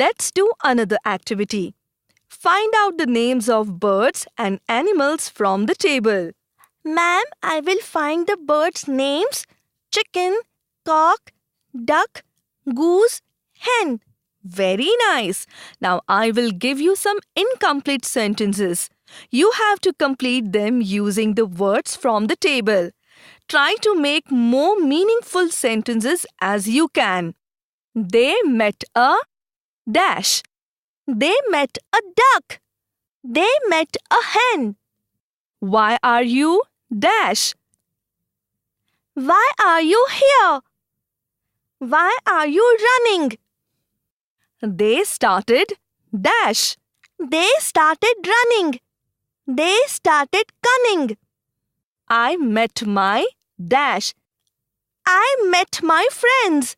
Let's do another activity. Find out the names of birds and animals from the table. Ma'am, I will find the birds' names: chicken, cock, duck, goose, hen. Very nice. Now I will give you some incomplete sentences. You have to complete them using the words from the table. Try to make more meaningful sentences as you can. They met a dash. They met a duck. They met a hen. Why are you dash? Why are you here? Why are you running? They started dash. They started running. They started cunning. I met my dash. I met my friends.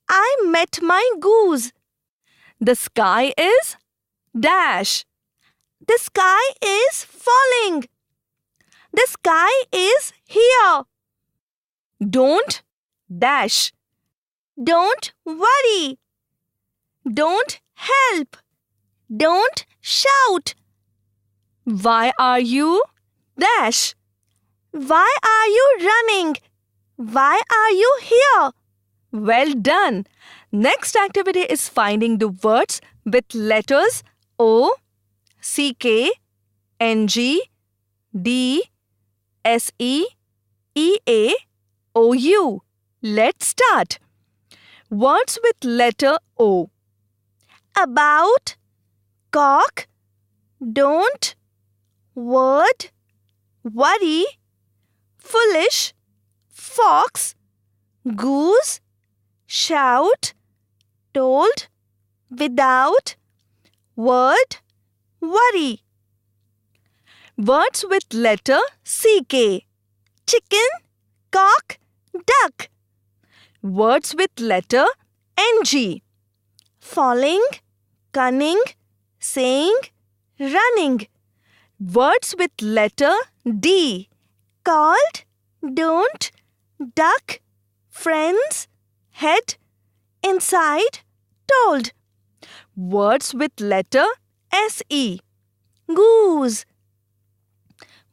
I met my goose. The sky is dash. The sky is falling. The sky is here. Don't dash. Don't worry. Don't help. Don't shout. Why are you dash? Why are you running? Why are you here? Well done. Next activity is finding the words with letters O, CK, NG, D, SE, EA, OU. Let's start. Words with letter O. About, cock, don't, word, worry, foolish, fox, goose, shout, told, without, word, worry. Words with letter CK. Chicken, cock, duck. Words with letter NG. Falling, cunning, saying, running. Words with letter D. Called, don't, duck, friends, head, inside, told. Words with letter SE. Goose.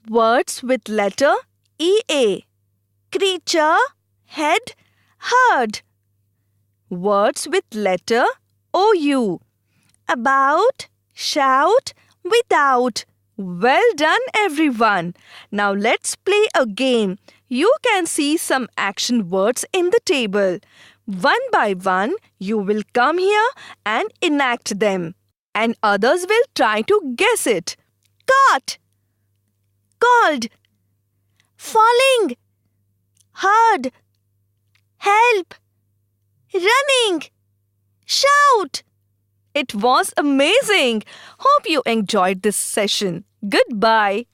Words with letter EA. Creature, head, herd. Words with letter OU. About, shout, without. Well done, everyone. Now let's play a game. You can see some action words in the table. One by one, you will come here and enact them. And others will try to guess it. Caught, called, falling, heard, help, running, shout. It was amazing. Hope you enjoyed this session. Goodbye.